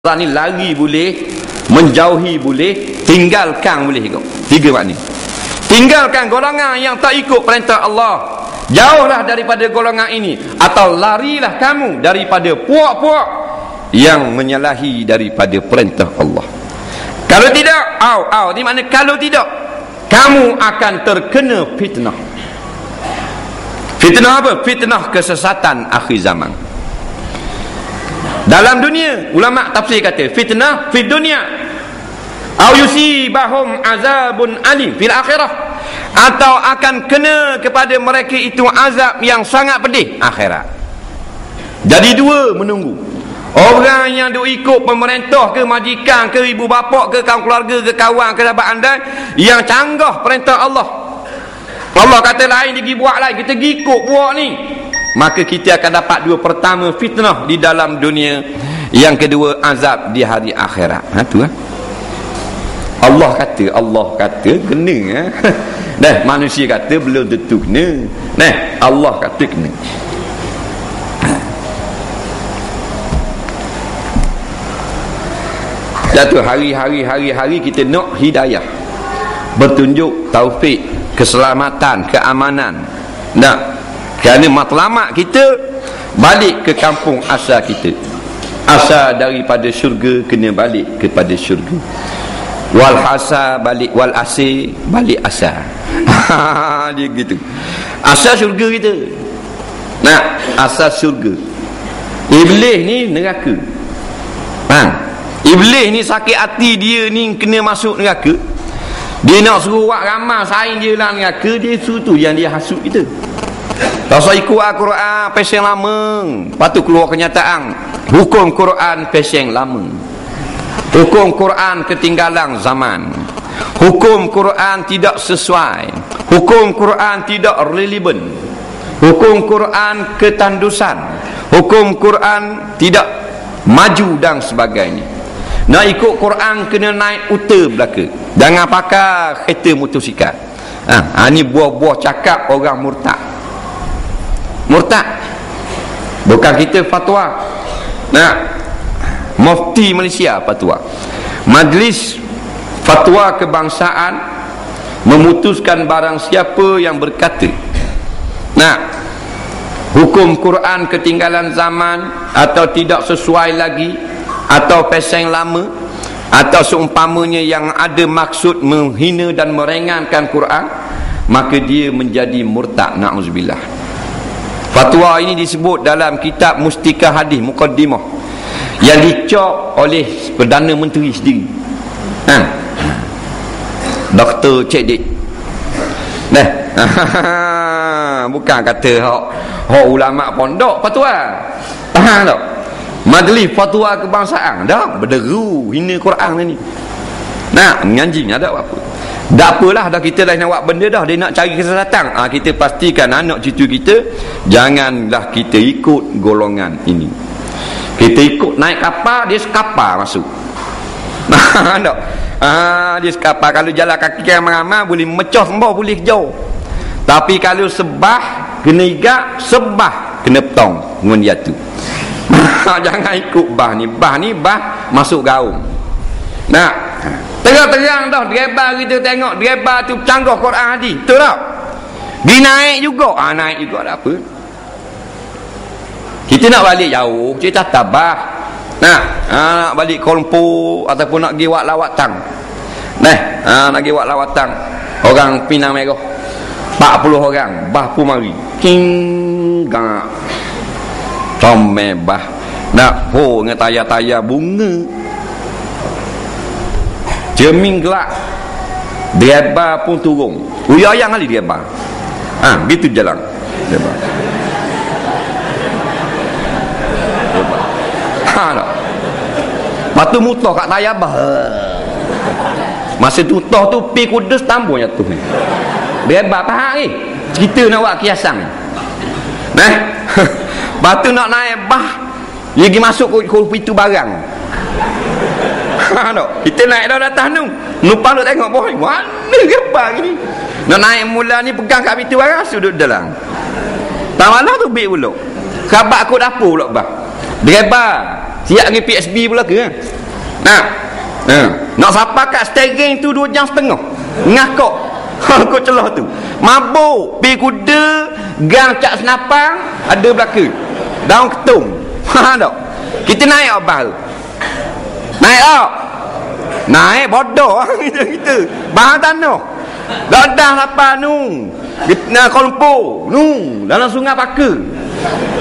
ni lari boleh, menjauhi boleh, tinggalkan boleh juga. Tiga makna. Tinggalkan golongan yang tak ikut perintah Allah, jauhlah daripada golongan ini, atau larilah kamu daripada puak-puak yang menyalahi daripada perintah Allah. Kalau tidak, ni makna kalau tidak, kamu akan terkena fitnah. Fitnah apa? Fitnah kesesatan akhir zaman. Dalam dunia, ulama tafsir kata fitnah fid dunya au yusibahum azabun alim fil akhirah, atau akan kena kepada mereka itu azab yang sangat pedih akhirat. Jadi dua menunggu. Orang yang duk ikut pemerintah ke majikan ke ibu bapa ke kaum keluarga ke kawan ke sahabat anda yang canggah perintah Allah. Allah kata lain, dia pergi buat lain, kita pergi ikut buat ni, maka kita akan dapat dua. Pertama, fitnah di dalam dunia. Yang kedua, azab di hari akhirat. Tu Allah kata kena. Nah, manusia kata belum tentu kena. Nah, Allah kata kena. Jatuh hari-hari kita nak hidayah, bertunjuk, taufik, keselamatan, keamanan. Nah, kerana matlamat kita balik ke kampung asal kita. Asal daripada syurga, kena balik kepada syurga. Wal hasa balik, wal asir balik asal. Dia gitu. Asal syurga kita. Nah, asal syurga. Iblis ni neraka. Iblis ni sakit hati, dia ni kena masuk neraka. Dia nak suruh buat ramal saing dia dalam neraka, dia suruh tu yang dia hasut kita. Rasa ikut Al-Quran pesen lama, patut keluar kenyataan. Hukum Quran pesen lama. Hukum Quran ketinggalan zaman. Hukum Quran tidak sesuai. Hukum Quran tidak relevan. Hukum Quran ketandusan. Hukum Quran tidak maju dan sebagainya. Nak ikut Quran kena naik uta belaka. Jangan pakai kereta motosikal. Ni buah-buah cakap orang murtad. Bukan kita fatwa. Mufti Malaysia fatwa. Majlis Fatwa Kebangsaan memutuskan barang siapa yang berkata hukum Quran ketinggalan zaman, atau tidak sesuai lagi, atau peseng lama, atau seumpamanya yang ada maksud menghina dan meringankan Quran, maka dia menjadi murtad. Na'udzubillah. Fatwa ini disebut dalam kitab Mustika Hadis Muqaddimah yang dicop oleh Perdana Menteri sendiri, Dr. Cik Dik. Bukan kata hak ulama pondok fatwa. Faham tak? Majlis Fatwa Kebangsaan dah berderu hina Quran ni. Menganjing ada apa? Tak apalah, dah kita dah nak buat benda dah, dia nak cari kesesatan. Kita pastikan anak cucu kita janganlah kita ikut golongan ini. Kita ikut naik kapal, dia sekapal masuk. Tak? Dia sekapal. Kalau jalan kaki ramai-ramai boleh mecah sembah, boleh jauh. Tapi kalau sebah kena igak, sebah kena petong dengan dia tu. Jangan ikut bah ni masuk gaung. Terang-terang dah driver kita tengok driver tu canggah Quran hadis, betul tak? Dia naik juga, naik juga tak apa. Kita nak balik jauh, kita tabah. Nak balik Kuala Lumpur ataupun nak pergi buat lawatan. Nak pergi buat lawatan. Orang Pinang Merah 40 orang, bah pun mari. King gak. Comel bah. Nak dengan tayar-tayar bunga. Cermin gelap. Driver pun turun. Uyang kali driver. Gitu jalan. Driver. Lepas tu mutah kat tayar bah. Masa tu tu pi Kudus tambun jatuh ni. Driver faham ni? Cerita nak buat kiasan ni. Lepas tu nak naik bah, dia pergi masuk ke pintu barang. Kita naik dah atas tu, numpang duk tengok boy, mana gerbang ni. Nak naik mula ni pegang kat pintu barang, sudut dalam. Tak malah tu bik pula. Khabat aku dapur pula bah. Driver siap dengan PSB pula ke kan? Nak sampai kat steering tu 2 jam setengah ngakak kau celah tu mabuk pergi kuda gang cak senapang ada belaka daun ketung tak kita naik abang naik bodoh kita bahan tanah dadah lapar nu Kuala Lumpur nu dalam sungai Paka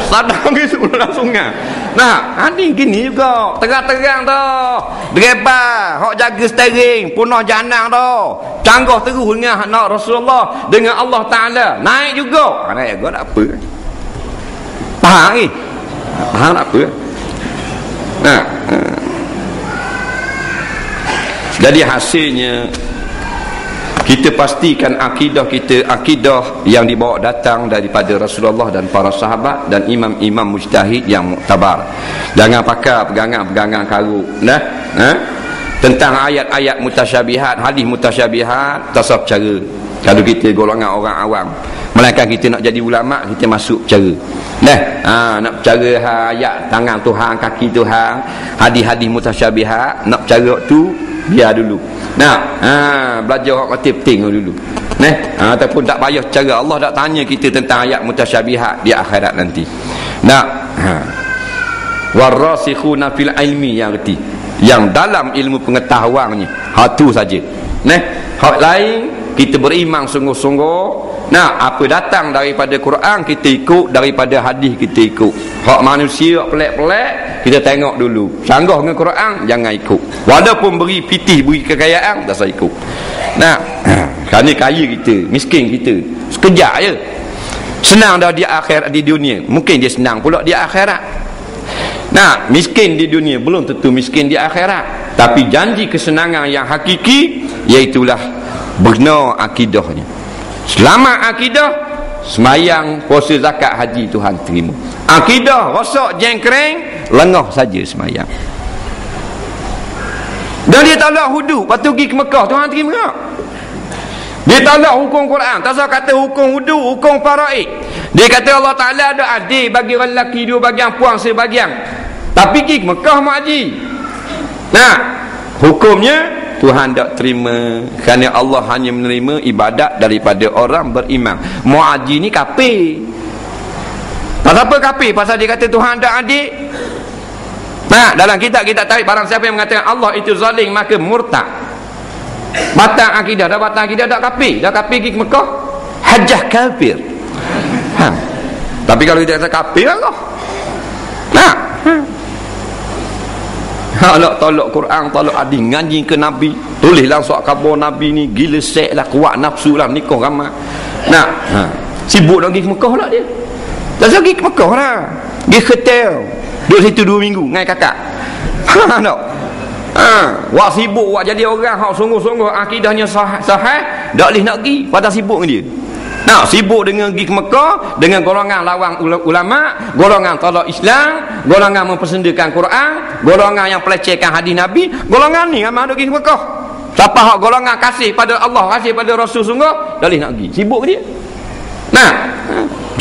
sadang gitu dalam sungai. Nah, ini gini juga terang-terang dah driver hok jaga steering punah janang dah canggah terus dengan anak Rasulullah dengan Allah Ta'ala naik juga naik juga tak apa faham ni faham tak apa. Nah, jadi hasilnya kita pastikan akidah kita akidah yang dibawa datang daripada Rasulullah dan para sahabat dan imam-imam mujtahid yang muktabar. Jangan pakai pegangan-pegangan karuk tentang ayat-ayat mutasyabihat, hadis mutasyabihat, tasawuf cara. Kalau kita golongan orang awam, melainkan kita nak jadi ulama, kita masuk cara. Nak bercara ayat tangan Tuhan, kaki Tuhan, hadis-hadis mutasyabihat, nak bercara tu biar dulu. Belajar orang mati penting dulu. Ataupun tak payah cara Allah tak tanya kita tentang ayat mutasyabihat di akhirat nanti. Warasikhuna fil ilmi yang reti. Yang dalam ilmu pengetahuannya. Tu saja. Hak lain kita beriman sungguh-sungguh. Apa datang daripada Quran kita ikut, daripada hadis kita ikut. Hak manusia pelik-pelik kita tengok dulu. Sanggah dengan Quran jangan ikut. Walaupun beri pitih, beri kekayaan tak saya ikut. Kerana kaya kita, miskin kita, sekejap je. Senang dah di akhirat di dunia, mungkin dia senang pula di akhirat. Miskin di dunia belum tentu miskin di akhirat. Tapi janji kesenangan yang hakiki iaitulah benar akidahnya. Selamat akidah, semayang, puasa, zakat, haji Tuhan terima. Akidah rosak jengkreng, lengah saja semayang. Dan dia tolak hudu, lepas tu pergi ke Mekah, Tuhan terima tak? Dia tolak hukum Quran, tak usah kata hukum hudu, hukum faraid. Dia kata Allah Ta'ala ada adil bagi orang lelaki 2 bagian, puang sebagian. Tapi pergi ke Mekah mak haji. Hukumnya Tuhan tak terima, kerana Allah hanya menerima ibadat daripada orang beriman. Mu'aji ni kafir. Pasal apa kafir? Pasal dia kata Tuhan tak adil. Dalam kitab kita tarik barang siapa yang mengatakan Allah itu zalim maka murtad. Batal akidah, dah batal akidah, dah kafir. Dah kafir pergi ke Mekah, hajjah kafir. Tapi kalau kita kata kafir Allah. Nak tolak Quran, tolak hadis, ngaji ke Nabi, tulis langsung khabar Nabi ni gila sek lah, kuat nafsu lah, nikah ramai. Sibuk nak pergi ke Mekah lah dia. Tak usah pergi ke Mekah lah, pergi hotel, duduk situ 2 minggu dengan kakak. Tak? Wak sibuk, wak jadi orang hak sungguh-sungguh akidahnya sahih, tak boleh nak pergi, pada sibuk dengan dia. Sibuk dengan pergi ke Mekah, dengan golongan lawang ulama, golongan tolak Islam, golongan mempersendakan Quran, golongan yang pelecehkan hadis Nabi, golongan ni ramai pergi ke Mekah. Siapa hak golongan kasih pada Allah, kasih pada Rasul sungguh, dah boleh nak pergi. Sibuk dia.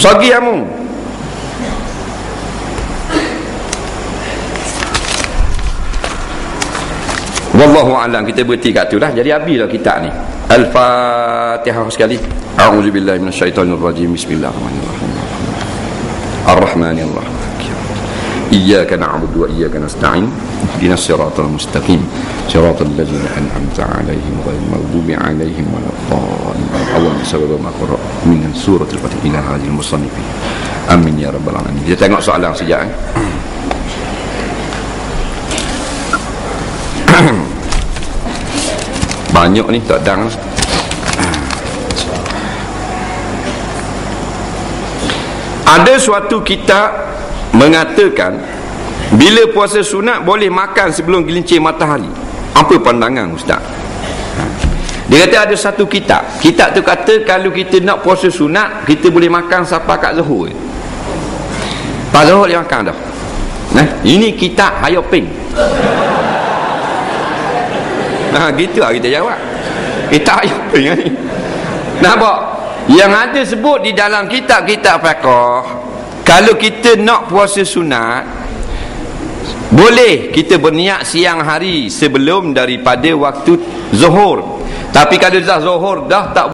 Sagi kamu. Wallahu a'lam. Kita berhenti kat tu lah. Jadi habislah kitab ni. Al-Fatihah sekali. A'udzubillahi minasyaitonirrajim. Bismillahirrahmanirrahim. Ar-Rahmanirrahim. Iyyaka na'budu wa iyyaka nasta'in. Ihdinas siratal mustaqim. Siratal ladzina an'amta 'alaihim ghairil maghdubi 'alaihim waladdallin. Allahumma shalli ala Muhammad min suratul Fatihah ila hadhil musannif. Amin ya rabbal alamin. Kita tengok soalan sejak banyak ni tak dang. Ada suatu kitab mengatakan bila puasa sunat boleh makan sebelum gelincir matahari. Apa pandangan ustaz? Dia kata ada satu kitab tu kata kalau kita nak puasa sunat kita boleh makan sampai kat zuhur. Pas zuhur dia makan dah. Ini kitab Hayoping. Gitu lah kita jawab. Kita Hayoping ni. Nampak? Yang ada sebut di dalam kitab-kitab fiqh, kalau kita nak puasa sunat boleh kita berniat siang hari sebelum daripada waktu zuhur. Tapi kalau dah zuhur dah tak